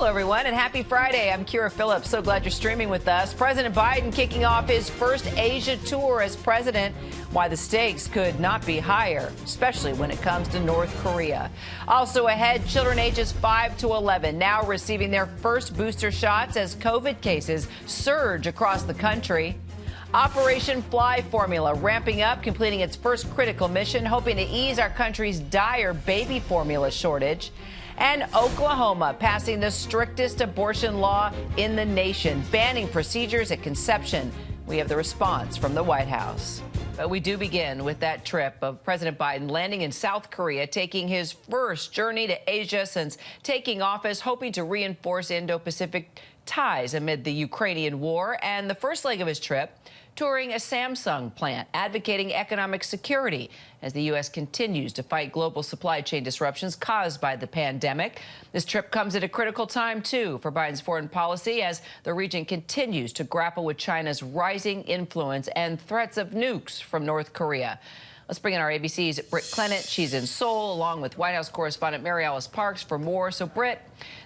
everyone, and happy Friday. I'm Kira Phillips. So glad you're streaming with us. President Biden kicking off his first Asia tour as president. Why the stakes could not be higher, especially when it comes to North Korea. Also ahead, children ages 5 to 11 now receiving their first booster shots as COVID cases surge across the country. Operation Fly Formula ramping up, completing its first critical mission, hoping to ease our country's dire baby formula shortage. And Oklahoma passing the strictest abortion law in the nation, banning procedures at conception. We have the response from the White House. But we do begin with that trip of President Biden landing in South Korea, taking his first journey to Asia since taking office, hoping to reinforce Indo-Pacific ties amid the Ukrainian war. And the first leg of his trip, touring a Samsung plant, advocating economic security as the U.S. continues to fight global supply chain disruptions caused by the pandemic. This trip comes at a critical time, too, for Biden's foreign policy as the region continues to grapple with China's rising influence and threats of nukes from North Korea. Let's bring in our ABC's Britt Clennett. She's in Seoul, along with White House correspondent Mary Alice Parks for more. So, Britt,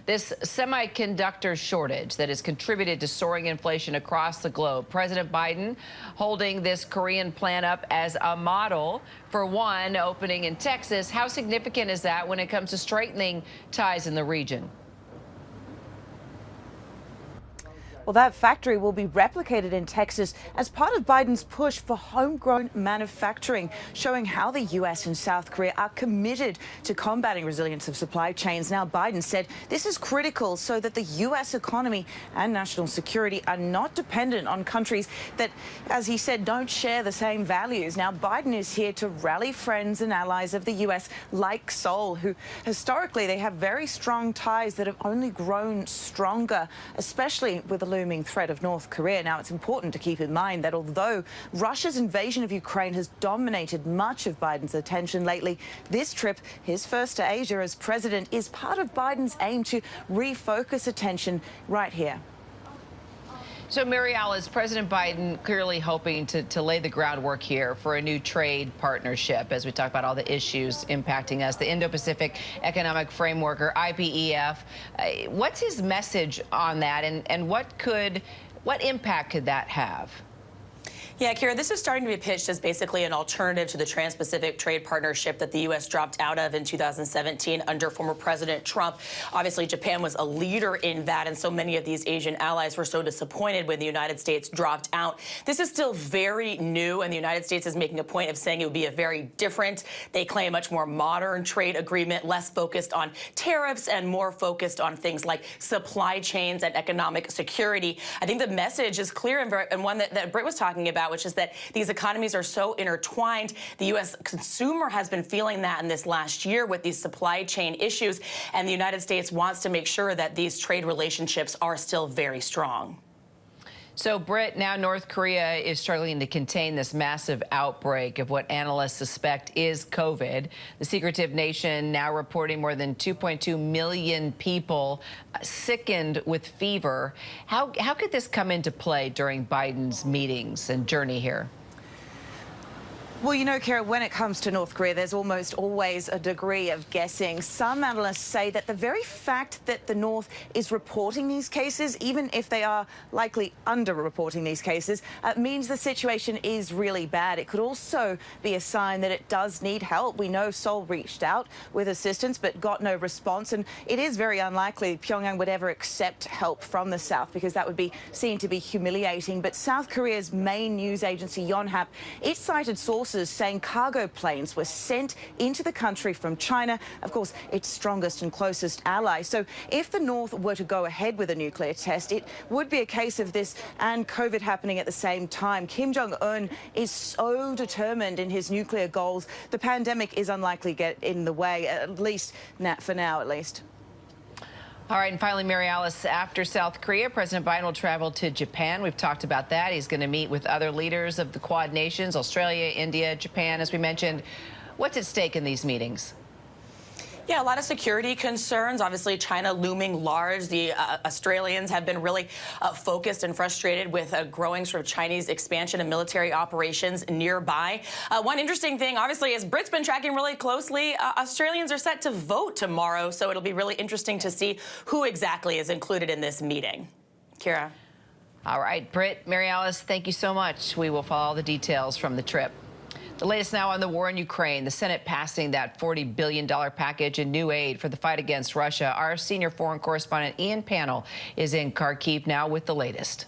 this semiconductor shortage that has contributed to soaring inflation across the globe. President Biden holding this Korean plant up as a model for one opening in Texas. How significant is that when it comes to straightening ties in the region? Well, that factory will be replicated in Texas as part of Biden's push for homegrown manufacturing, showing how the U.S. and South Korea are committed to combating resilience of supply chains. Now, Biden said this is critical so that the U.S. economy and national security are not dependent on countries that, as he said, don't share the same values. Now, Biden is here to rally friends and allies of the U.S. like Seoul, who historically they have very strong ties that have only grown stronger, especially with the looming threat of North Korea. Now, it's important to keep in mind that although Russia's invasion of Ukraine has dominated much of Biden's attention lately, this trip, his first to Asia as president, is part of Biden's aim to refocus attention right here. So, Mary Alice, President Biden clearly hoping to lay the groundwork here for a new trade partnership as we talk about all the issues impacting us, the Indo-Pacific Economic Framework, or IPEF. What's his message on that, and what impact could that have? Yeah, Kira, this is starting to be pitched as basically an alternative to the Trans-Pacific Trade Partnership that the U.S. dropped out of in 2017 under former President Trump. Obviously, Japan was a leader in that, and so many of these Asian allies were so disappointed when the United States dropped out. This is still very new, and the United States is making a point of saying it would be a very different, they claim, much more modern trade agreement, less focused on tariffs and more focused on things like supply chains and economic security. I think the message is clear and one that Britt was talking about, which is that these economies are so intertwined. The U.S. consumer has been feeling that in this last year with these supply chain issues, and the United States wants to make sure that these trade relationships are still very strong. So, Britt, now North Korea is struggling to contain this massive outbreak of what analysts suspect is COVID. The secretive nation now reporting more than 2.2 million people sickened with fever. How could this come into play during Biden's meetings and journey here? Well, you know, Kara, when it comes to North Korea, there's almost always a degree of guessing. Some analysts say that the very fact that the North is reporting these cases, even if they are likely under-reporting these cases, means the situation is really bad. It could also be a sign that it does need help. We know Seoul reached out with assistance but got no response, and it is very unlikely Pyongyang would ever accept help from the South because that would be seen to be humiliating. But South Korea's main news agency, Yonhap, it cited sources saying cargo planes were sent into the country from China, of course, its strongest and closest ally. So if the North were to go ahead with a nuclear test, it would be a case of this and COVID happening at the same time. Kim Jong-un is so determined in his nuclear goals, the pandemic is unlikely to get in the way, at least for now, at least. All right, and finally, Mary Alice, after South Korea, President Biden will travel to Japan. We've talked about that. He's going to meet with other leaders of the Quad nations, Australia, India, Japan, as we mentioned. What's at stake in these meetings? Yeah, a lot of security concerns. Obviously, China looming large. The Australians have been really focused and frustrated with a growing sort of Chinese expansion and military operations nearby. One interesting thing, obviously, as Brits been tracking really closely, Australians are set to vote tomorrow, so it'll be really interesting to see who exactly is included in this meeting. Kira. All right, Britt, Mary Alice, thank you so much. We will follow all the details from the trip. The latest now on the war in Ukraine, the Senate passing that $40 billion package in new aid for the fight against Russia. Our senior foreign correspondent Ian Pannell is in Kharkiv now with the latest.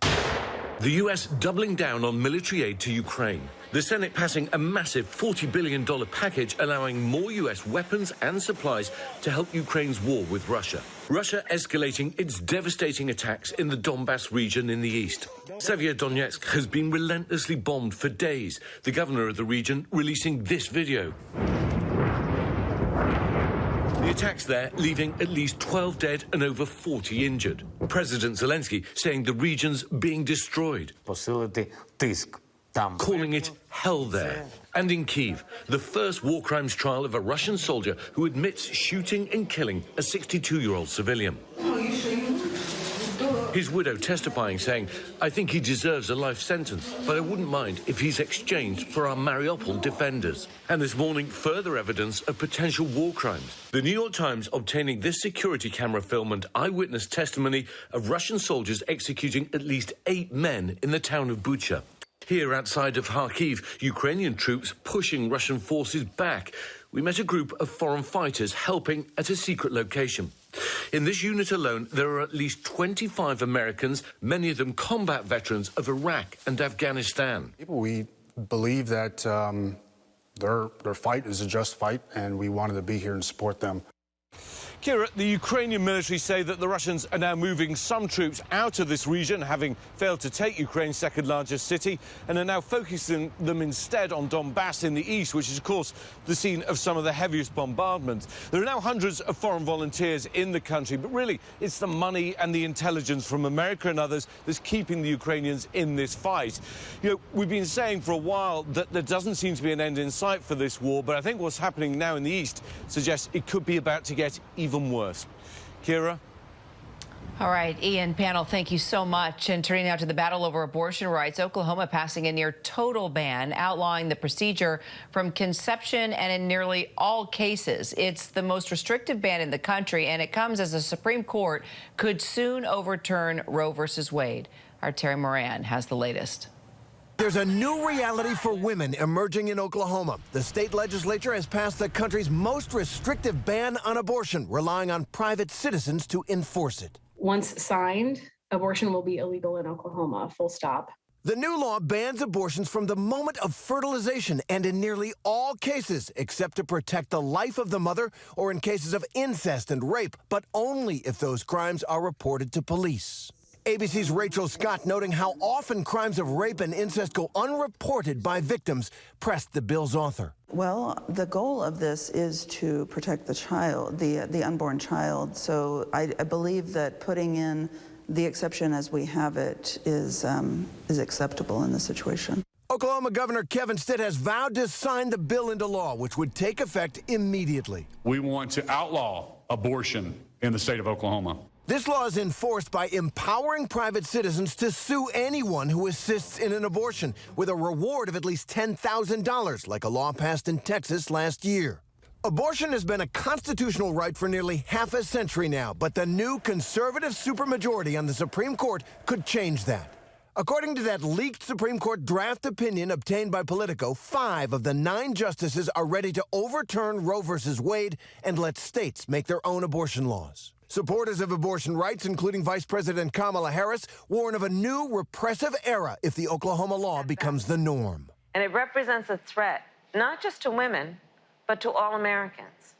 The U.S. doubling down on military aid to Ukraine. The Senate passing a massive $40 billion package allowing more U.S. weapons and supplies to help Ukraine's war with Russia. Russia escalating its devastating attacks in the Donbass region in the east. Severodonetsk has been relentlessly bombed for days. The governor of the region releasing this video. The attacks there leaving at least 12 dead and over 40 injured. President Zelensky saying the region's being destroyed. Calling it hell there. And in Kyiv, the first war crimes trial of a Russian soldier who admits shooting and killing a 62-year-old civilian. His widow testifying, saying, "I think he deserves a life sentence, but I wouldn't mind if he's exchanged for our Mariupol defenders." And this morning, further evidence of potential war crimes. The New York Times obtaining this security camera film and eyewitness testimony of Russian soldiers executing at least 8 men in the town of Bucha. Here outside of Kharkiv, Ukrainian troops pushing Russian forces back. We met a group of foreign fighters helping at a secret location. In this unit alone, there are at least 25 Americans, many of them combat veterans of Iraq and Afghanistan. We believe that their fight is a just fight, and we wanted to be here and support them. Kira, the Ukrainian military say that the Russians are now moving some troops out of this region, having failed to take Ukraine's second largest city, and are now focusing them instead on Donbass in the east, which is, of course, the scene of some of the heaviest bombardment. There are now hundreds of foreign volunteers in the country, but really it's the money and the intelligence from America and others that's keeping the Ukrainians in this fight. You know, we've been saying for a while that there doesn't seem to be an end in sight for this war, but I think what's happening now in the east suggests it could be about to get even worse. Kira? All right, Ian Pannell, thank you so much. And turning now to the battle over abortion rights, Oklahoma passing a near total ban, outlawing the procedure from conception and in nearly all cases. It's the most restrictive ban in the country, and it comes as the Supreme Court could soon overturn Roe versus Wade. Our Terry Moran has the latest. There's a new reality for women emerging in Oklahoma. The state legislature has passed the country's most restrictive ban on abortion, relying on private citizens to enforce it. Once signed, abortion will be illegal in Oklahoma, full stop. The new law bans abortions from the moment of fertilization and in nearly all cases, except to protect the life of the mother or in cases of incest and rape, but only if those crimes are reported to police. ABC's Rachel Scott noting how often crimes of rape and incest go unreported by victims, pressed the bill's author. Well, the goal of this is to protect the child, the unborn child. So I believe that putting in the exception as we have it is acceptable in this situation. Oklahoma Governor Kevin Stitt has vowed to sign the bill into law, which would take effect immediately. We want to outlaw abortion in the state of Oklahoma. This law is enforced by empowering private citizens to sue anyone who assists in an abortion with a reward of at least $10,000, like a law passed in Texas last year. Abortion has been a constitutional right for nearly half a century now, but the new conservative supermajority on the Supreme Court could change that. According to that leaked Supreme Court draft opinion obtained by Politico, 5 of the 9 justices are ready to overturn Roe versus Wade and let states make their own abortion laws. Supporters of abortion rights, including Vice President Kamala Harris, warn of a new repressive era if the Oklahoma law becomes the norm. And it represents a threat, not just to women, but to all Americans.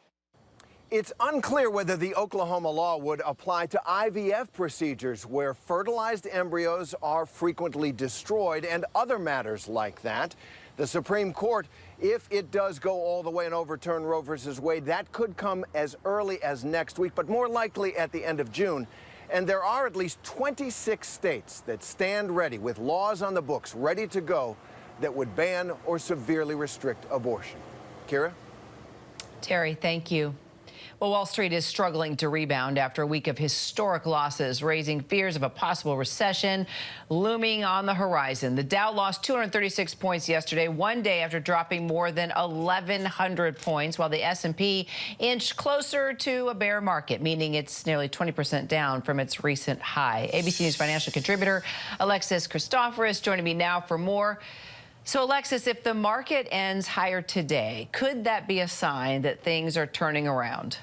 It's unclear whether the Oklahoma law would apply to IVF procedures where fertilized embryos are frequently destroyed and other matters like that. The Supreme Court, if it does go all the way and overturn Roe versus Wade, that could come as early as next week, but more likely at the end of June. And there are at least 26 states that stand ready with laws on the books ready to go that would ban or severely restrict abortion. Kira? Terry, thank you. Well, Wall Street is struggling to rebound after a week of historic losses, raising fears of a possible recession looming on the horizon. The Dow lost 236 points yesterday, one day after dropping more than 1,100 points, while the S&P inched closer to a bear market, meaning it's nearly 20% down from its recent high. ABC News financial contributor Alexis Christoforous joining me now for more. So, Alexis, if the market ends higher today, could that be a sign that things are turning around?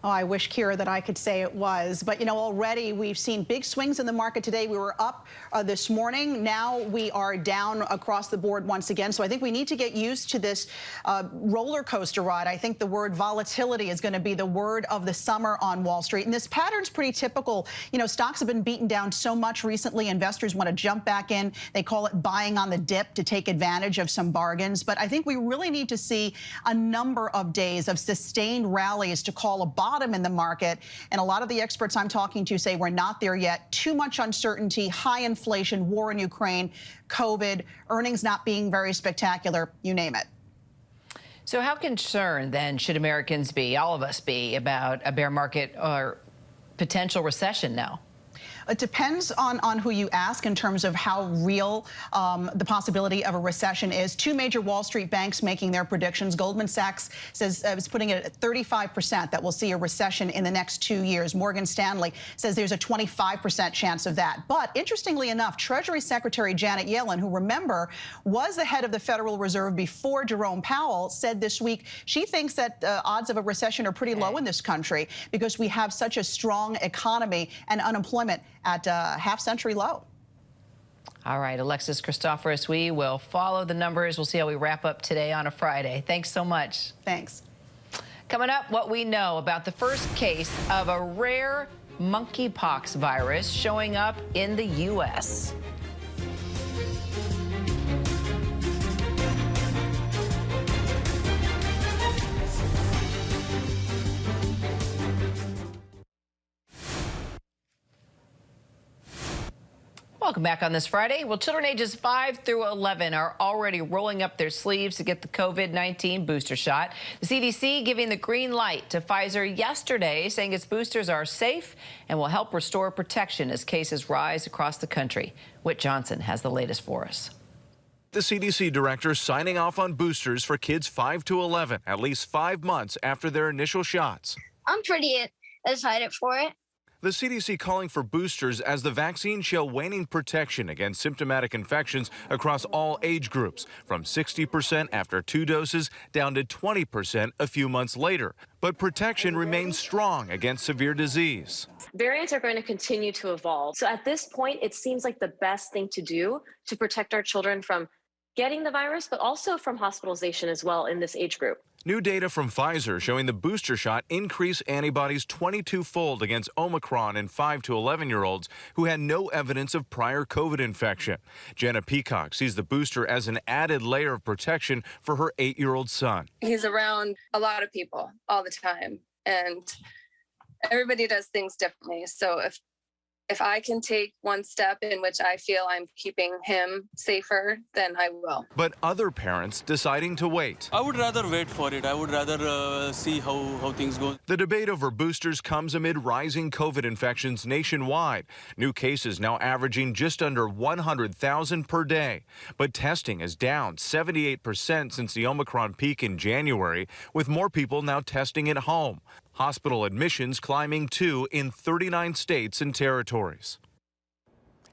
Oh, I wish, Kira, that I could say it was. But, you know, already we've seen big swings in the market today. We were up this morning. Now we are down across the board once again. So I think we need to get used to this roller coaster ride. I think the word volatility is going to be the word of the summer on Wall Street. And this pattern's pretty typical. You know, stocks have been beaten down so much recently. Investors want to jump back in. They call it buying on the dip to take advantage of some bargains. But I think we really need to see a number of days of sustained rallies to call a bottom in the market. And a lot of the experts I'm talking to say we're not there yet. Too much uncertainty, high inflation, war in Ukraine, COVID, earnings not being very spectacular, you name it. So how concerned then should Americans be, all of us be, about a bear market or potential recession now? It depends on who you ask in terms of how real the possibility of a recession is. Two major Wall Street banks making their predictions. Goldman Sachs says is putting it at 35% that we'll see a recession in the next 2 years. Morgan Stanley says there's a 25% chance of that. But interestingly enough, Treasury Secretary Janet Yellen, who, remember, was the head of the Federal Reserve before Jerome Powell, said this week she thinks that odds of a recession are pretty low in this country because we have such a strong economy and unemployment at a half-century low. All right, Alexis Christoforous, we will follow the numbers. We'll see how we wrap up today on a Friday. Thanks so much. Thanks. Coming up, what we know about the first case of a rare monkeypox virus showing up in the U.S. Welcome back on this Friday. Well, children ages 5 through 11 are already rolling up their sleeves to get the COVID-19 booster shot. The CDC giving the green light to Pfizer yesterday, saying its boosters are safe and will help restore protection as cases rise across the country. Whit Johnson has the latest for us. The CDC director signing off on boosters for kids 5 to 11, at least 5 months after their initial shots. I'm pretty excited for it. The CDC calling for boosters as the vaccine show waning protection against symptomatic infections across all age groups, from 60% after 2 doses down to 20% a few months later. But protection remains strong against severe disease. Variants are going to continue to evolve. So at this point, it seems like the best thing to do to protect our children from getting the virus, but also from hospitalization as well in this age group. New data from Pfizer showing the booster shot increased antibodies 22-fold against Omicron in 5 to 11-year-olds who had no evidence of prior COVID infection. Jenna Peacock sees the booster as an added layer of protection for her 8-year-old son. He's around a lot of people all the time, and everybody does things differently. So if I can take one step in which I feel I'm keeping him safer, then I will. But other parents deciding to wait. I would rather wait for it. I would rather see how things go. The debate over boosters comes amid rising COVID infections nationwide. New cases now averaging just under 100,000 per day. But testing is down 78% since the Omicron peak in January, with more people now testing at home. Hospital admissions climbing too in 39 states and territories.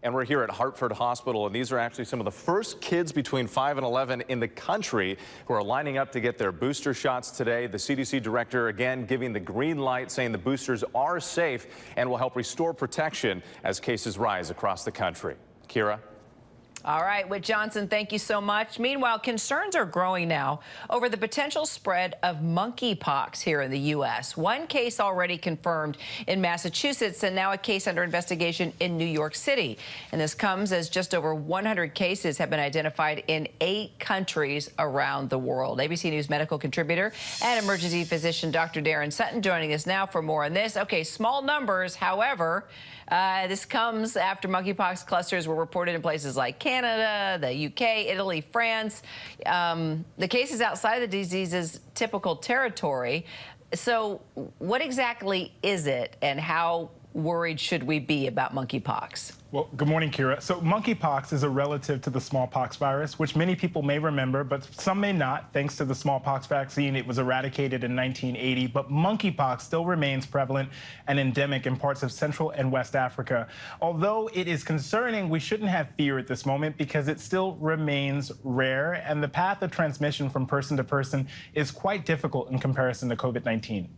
And we're here at Hartford Hospital, and these are actually some of the first kids between 5 and 11 in the country who are lining up to get their booster shots today. The CDC director again giving the green light, saying the boosters are safe and will help restore protection as cases rise across the country. Kira? All right, Whit Johnson, thank you so much. Meanwhile, concerns are growing now over the potential spread of monkeypox here in the U.S. One case already confirmed in Massachusetts and now a case under investigation in New York City. And this comes as just over 100 cases have been identified in 8 countries around the world. ABC News medical contributor and emergency physician Dr. Darren Sutton joining us now for more on this. Okay, small numbers, however, this comes after monkeypox clusters were reported in places like Canada, Canada, the UK, Italy, France. The cases outside of the disease's typical territory. So what exactly is it, and how worried should we be about monkeypox? Well, good morning, Kira. So monkeypox is a relative to the smallpox virus, which many people may remember, but some may not. Thanks to the smallpox vaccine, it was eradicated in 1980, but monkeypox still remains prevalent and endemic in parts of Central and West Africa. Although it is concerning, we shouldn't have fear at this moment because it still remains rare, and the path of transmission from person to person is quite difficult in comparison to COVID-19.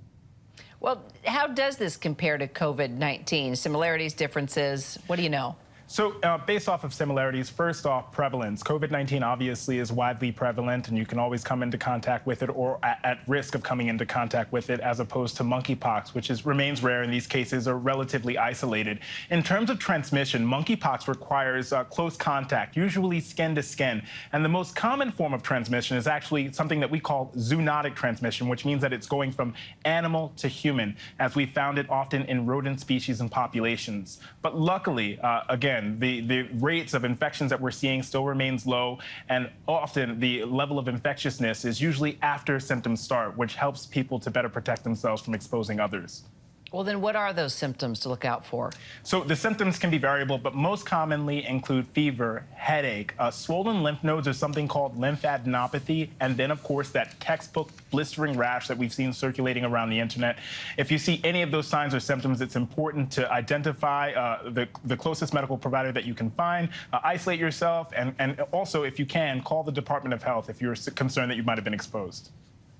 Well, how does this compare to COVID-19? Similarities, differences? What do you know? So based off of similarities, first off, prevalence. COVID-19 obviously is widely prevalent, and you can always come into contact with it or at risk of coming into contact with it, as opposed to monkeypox, which remains rare in these cases, are relatively isolated. In terms of transmission, monkeypox requires close contact, usually skin to skin. And the most common form of transmission is actually something that we call zoonotic transmission, which means that it's going from animal to human, as we found it often in rodent species and populations. But luckily, again, the rates of infections that we're seeing still remains low, and often the level of infectiousness is usually after symptoms start, which helps people to better protect themselves from exposing others. Well, then what are those symptoms to look out for? So the symptoms can be variable, but most commonly include fever, headache, swollen lymph nodes, or something called lymphadenopathy, and then, of course, that textbook blistering rash that we've seen circulating around the internet. If you see any of those signs or symptoms, it's important to identify the closest medical provider that you can find, isolate yourself, and also, if you can, call the Department of Health if you're concerned that you might have been exposed.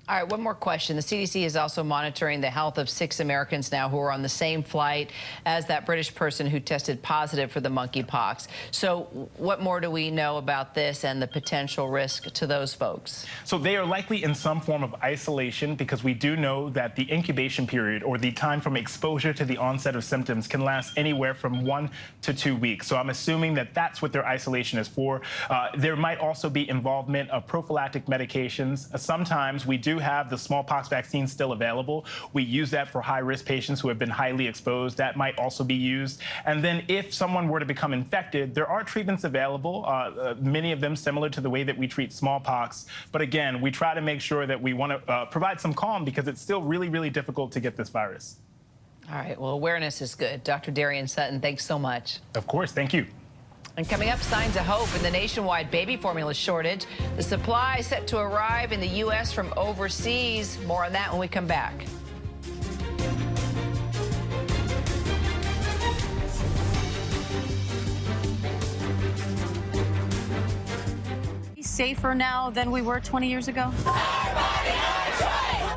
All right, one more question. The CDC is also monitoring the health of 6 Americans now who are on the same flight as that British person who tested positive for the monkeypox. So what more do we know about this and the potential risk to those folks? So they are likely in some form of isolation, because we do know that the incubation period, or the time from exposure to the onset of symptoms, can last anywhere from 1 to 2 weeks. So I'm assuming that that's what their isolation is for. There might also be involvement of prophylactic medications. Sometimes we do have the smallpox vaccine still available. We use that for high-risk patients who have been highly exposed. That might also be used. And then if someone were to become infected, there are treatments available, many of them similar to the way that we treat smallpox. But again, we try to make sure that we want to provide some calm, because it's still really, really difficult to get this virus. All right, well, awareness is good. Dr. Darian Sutton, thanks so much. Of course, thank you. And coming up, signs of hope in the nationwide baby formula shortage. The supply set to arrive in the U.S. from overseas. More on that when we come back. Safer now than we were 20 years ago?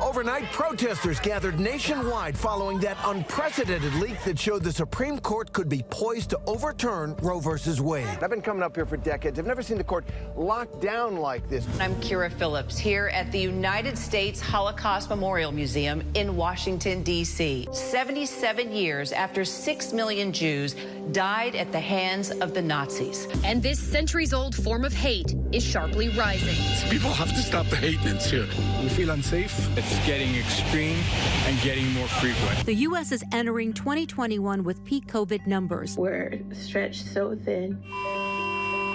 Overnight, protesters gathered nationwide following that unprecedented leak that showed the Supreme Court could be poised to overturn Roe versus Wade. I've been coming up here for decades. I've never seen the court locked down like this. I'm Kira Phillips here at the United States Holocaust Memorial Museum in Washington, D.C. 77 years after 6 million Jews died at the hands of the Nazis. And this centuries-old form of hate is sharply rising. People have to stop the hate here. We feel unsafe. It's getting extreme and getting more frequent. The U.S. is entering 2021 with peak COVID numbers. We're stretched so thin.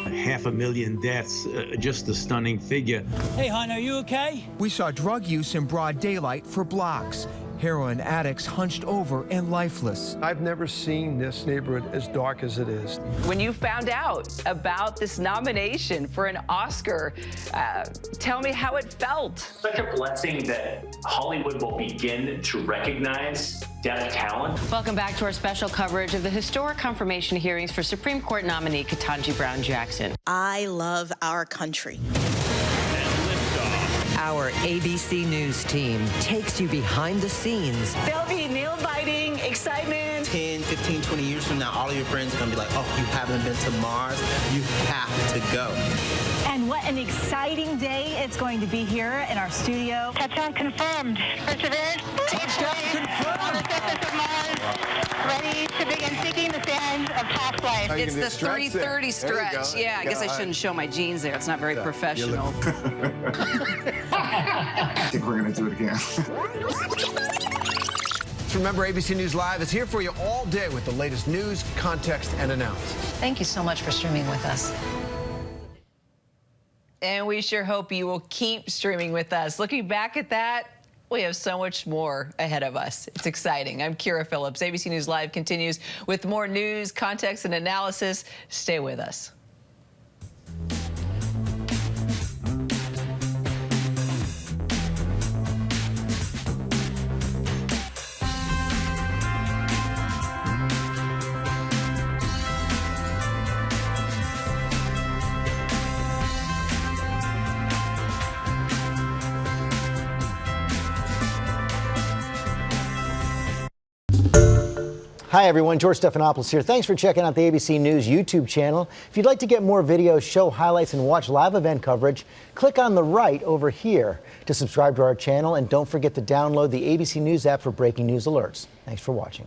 500,000 deaths, just a stunning figure. Hey, hon, are you okay? We saw drug use in broad daylight for blocks. Heroin addicts hunched over and lifeless. I've never seen this neighborhood as dark as it is. When you found out about this nomination for an Oscar, tell me how it felt. Such a blessing that Hollywood will begin to recognize deaf talent. Welcome back to our special coverage of the historic confirmation hearings for Supreme Court nominee Ketanji Brown Jackson. I love our country. Our ABC News team takes you behind the scenes. There'll be nail-biting excitement. 10, 15, 20 years from now, all of your friends are going to be like, oh, you haven't been to Mars? You have to go. And what an exciting day it's going to be here in our studio. Touchdown confirmed. Perseverance. Touchdown confirmed. On the surface of Mars. Ready to begin seeking the sands of past life. It's the 3:30 stretch. Yeah, I guess I shouldn't show my jeans there. It's not very professional. I think we're going to do it again. Remember, ABC News Live is here for you all day with the latest news, context, and analysis. Thank you so much for streaming with us. And we sure hope you will keep streaming with us. Looking back at that, we have so much more ahead of us. It's exciting. I'm Kira Phillips. ABC News Live continues with more news, context, and analysis. Stay with us. Hi everyone, George Stephanopoulos here. Thanks for checking out the ABC News YouTube channel. If you'd like to get more videos, show highlights, and watch live event coverage, click on the right over here to subscribe to our channel, and don't forget to download the ABC News app for breaking news alerts. Thanks for watching.